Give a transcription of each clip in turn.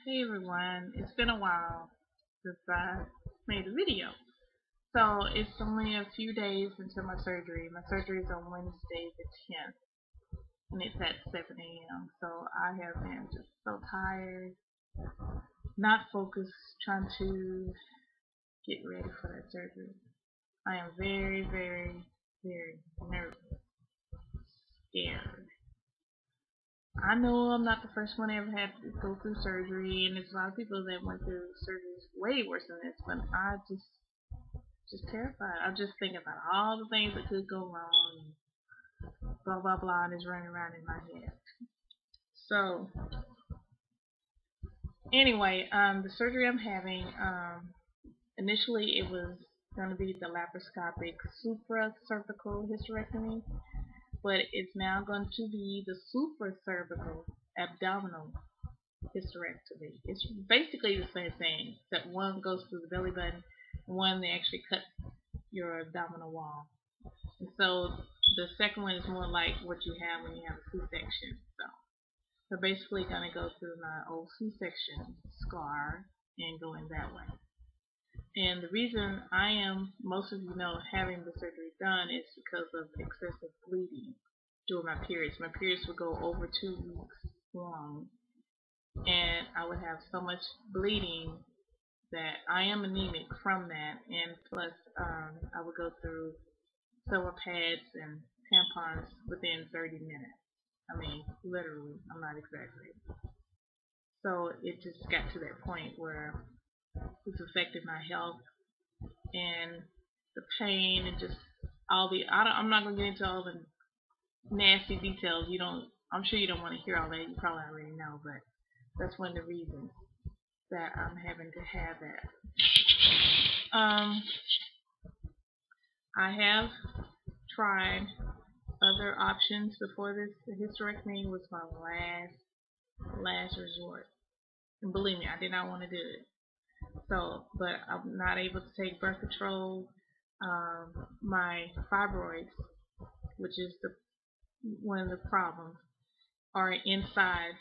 Hey everyone, it's been a while since I made a video. So it's only a few days until my surgery. My surgery is on Wednesday the 10th and it's at 7 a.m. So I have been just so tired, not focused, trying to get ready for that surgery. I am very, very, very nervous, scared. I know I'm not the first one that ever had to go through surgery, and there's a lot of people that went through surgeries way worse than this, but I just terrified. I'm just thinking about all the things that could go wrong, blah blah blah, and it's running around in my head. So anyway, the surgery I'm having, initially it was going to be the laparoscopic supracervical hysterectomy, but it's now going to be the supracervical abdominal hysterectomy. It's basically the same thing, except one goes through the belly button, and one they actually cut your abdominal wall. And so the second one is more like what you have when you have a C-section. So basically gonna go through my old C-section scar and going that way. And the reason I am, most of you know, having the surgery done is because of excessive bleeding during my periods. My periods would go over 2 weeks long, and I would have so much bleeding that I am anemic from that, and plus I would go through several pads and tampons within 30 minutes. I mean, literally, I'm not exaggerating. So it just got to that point where it's affected my health and the pain and just all the. I'm not gonna get into all the nasty details. You don't. I'm sure you don't want to hear all that. You probably already know, but that's one of the reasons that I'm having to have that. I have tried other options before this. The hysterectomy was my last resort. And believe me, I did not want to do it. So, but I'm not able to take birth control. My fibroids, which is one of the problems, are inside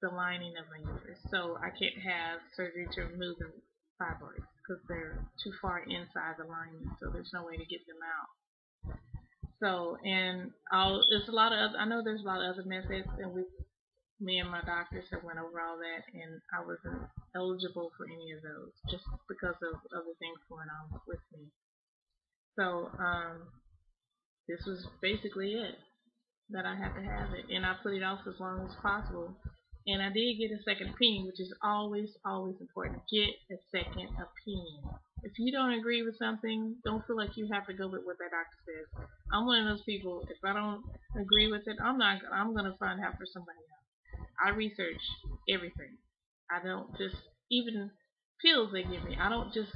the lining of my uterus. So I can't have surgery to remove the fibroids because they're too far inside the lining. So there's no way to get them out. So, and there's a lot of other, I know there's a lot of other methods, and me and my doctors have went over all that, and I wasn't eligible for any of those just because of other things going on with me. So, this was basically it, that I had to have it, and I put it off as long as possible. And I did get a second opinion, which is always important. Get a second opinion. If you don't agree with something, don't feel like you have to go with what that doctor says. I'm one of those people, if I don't agree with it, I'm going to find out for somebody else. I research everything. I don't just, even pills they give me, I don't just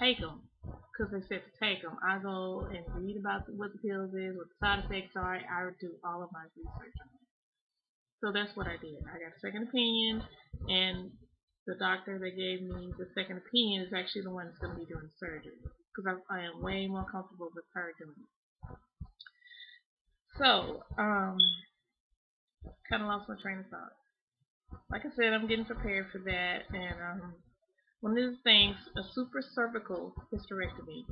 take them because they said to take them. I go and read about what the pills is, what the side effects are. I do all of my research on it. So that's what I did. I got a second opinion, and the doctor that gave me the second opinion is actually the one that's going to be doing the surgery because I am way more comfortable with her doing it. So, kind of lost my train of thought. Like I said, I'm getting prepared for that, and one of the things, a supracervical hysterectomy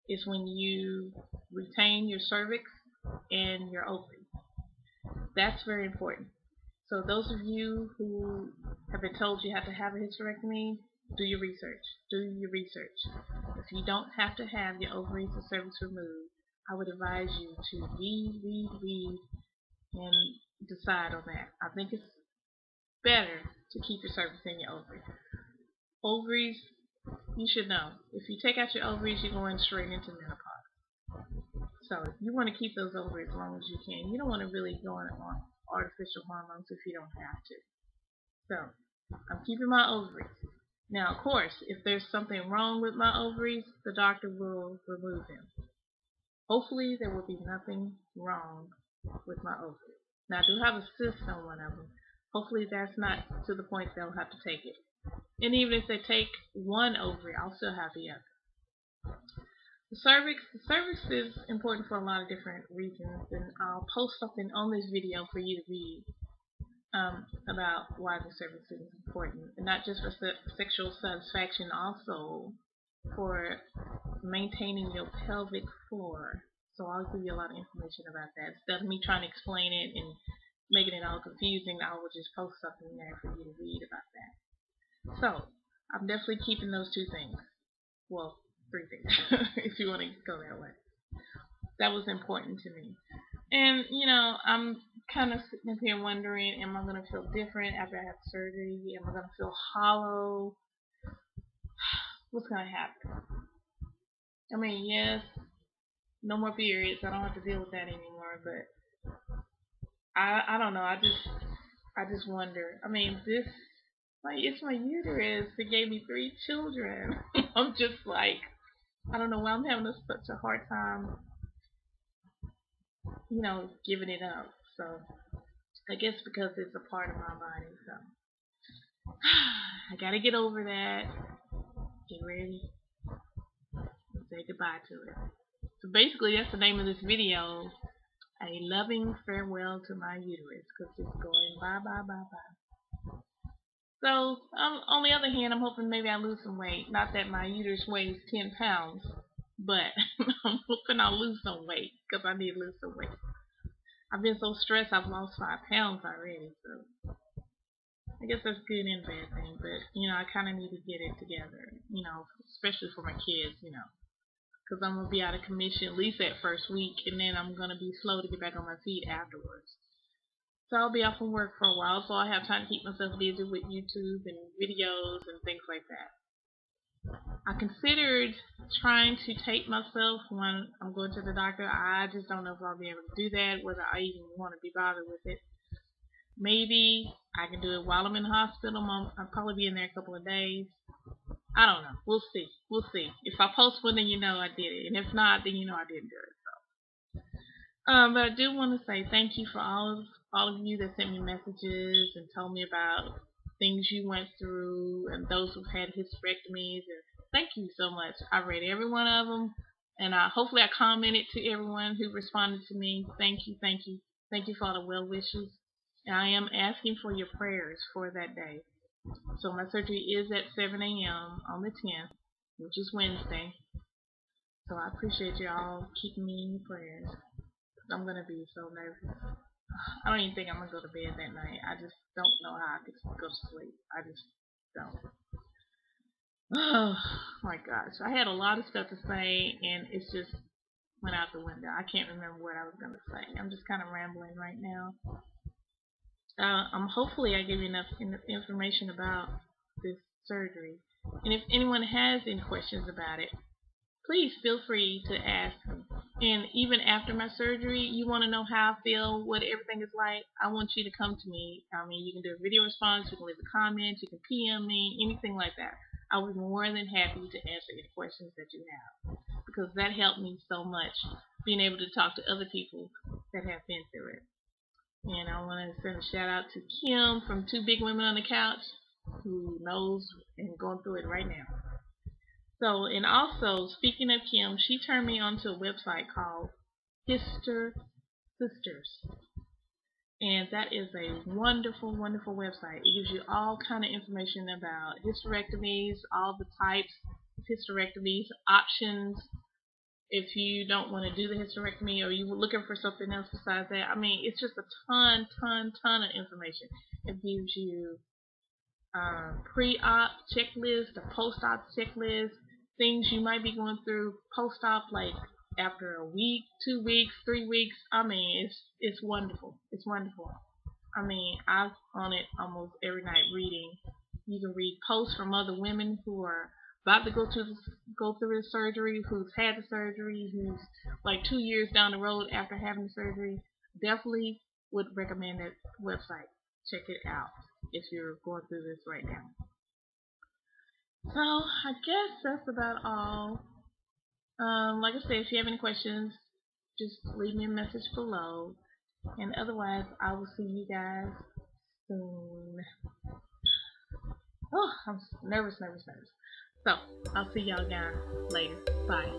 is when you retain your cervix and your ovary. That's very important. So those of you who have been told you have to have a hysterectomy, do your research. Do your research. If you don't have to have your ovaries or cervix removed, I would advise you to read, and decide on that. I think it's better to keep your cervix and your ovaries. Ovaries, you should know. If you take out your ovaries, you're going straight into menopause. So you want to keep those ovaries as long as you can. You don't want to really go on artificial hormones if you don't have to. So I'm keeping my ovaries. Now, of course, if there's something wrong with my ovaries, the doctor will remove them. Hopefully, there will be nothing wrong with my ovaries. Now, I do have a cyst on one of them. Hopefully, that's not to the point they'll have to take it. And even if they take one ovary, I'll still have the other. The cervix is important for a lot of different reasons, and I'll post something on this video for you to read. about why the cervix is important, and not just for sexual satisfaction, also for maintaining your pelvic floor. So I'll give you a lot of information about that. Instead of me trying to explain it and making it all confusing, I will just post something there for you to read about that. So I'm definitely keeping those two things. Well, three things, if you want to go that way. That was important to me. And, I'm kind of sitting up here wondering, am I going to feel different after I have surgery? Am I going to feel hollow? What's going to happen? I mean, yes, no more periods. I don't have to deal with that anymore. But I don't know. I just wonder. I mean, it's my uterus. It gave me 3 children. I'm just like, I don't know why I'm having such a hard time, giving it up. So I guess because it's a part of my body. So I gotta get over that. Get ready. Say goodbye to it. So basically, that's the name of this video. A loving farewell to my uterus, because it's going bye bye bye bye. So on the other hand, I'm hoping maybe I lose some weight. Not that my uterus weighs 10 pounds, but I'm hoping I'll lose some weight, because I need to lose some weight. I've been so stressed, I've lost 5 pounds already. So I guess that's good and bad thing, but I kind of need to get it together, especially for my kids, because I'm going to be out of commission at least that first week, and then I'm going to be slow to get back on my feet afterwards. So I'll be off from work for a while, so I have time to keep myself busy with YouTube and videos and things like that. I considered trying to tape myself when I'm going to the doctor. I just don't know if I'll be able to do that, whether I even want to be bothered with it. Maybe I can do it while I'm in the hospital. I'll probably be in there a couple of days. I don't know. We'll see. If I post one, then I did it. And if not, then I didn't do it. So. But I do want to say thank you for all of you that sent me messages and told me about things you went through, and those who've had hysterectomies. And thank you so much. I read every one of them, and hopefully I commented to everyone who responded to me. Thank you for all the well wishes. And I am asking for your prayers for that day. So my surgery is at 7 a.m. on the 10th, which is Wednesday. So I appreciate you all keeping me in your prayers. I'm going to be so nervous. I don't even think I'm going to go to bed that night. I just don't know how I could go to sleep. I just don't. Oh my gosh. I had a lot of stuff to say, and it's just went out the window. I can't remember what I was going to say. I'm just kind of rambling right now. Hopefully I gave you enough information about this surgery. And if anyone has any questions about it, please feel free to ask me. And even after my surgery, you want to know how I feel, what everything is like, I want you to come to me. I mean, you can do a video response, you can leave a comment, you can PM me, anything like that. I would be more than happy to answer any questions that you have, because that helped me so much, being able to talk to other people that have been through it. And I want to send a shout out to Kim from Two Big Women on the Couch, who knows and going through it right now. So, and also, speaking of Kim, she turned me onto a website called Hister Sisters. And that is a wonderful, wonderful website. It gives you all kind of information about hysterectomies, all the types of hysterectomies, options. If you don't want to do the hysterectomy, or you're looking for something else besides that, I mean, it's just a ton of information. It gives you pre-op checklist, a post-op checklist, things you might be going through post-op, like after a week, 2 weeks, 3 weeks. I mean, it's wonderful. It's wonderful. I mean, I'm on it almost every night reading. You can read posts from other women who are about to go through the surgery, who's had the surgery, who's like 2 years down the road after having the surgery. Definitely would recommend that website. Check it out if you're going through this right now. So I guess that's about all. Like I said, if you have any questions, just leave me a message below. And otherwise, I will see you guys soon. Oh, I'm nervous. So, I'll see y'all guys later. Bye.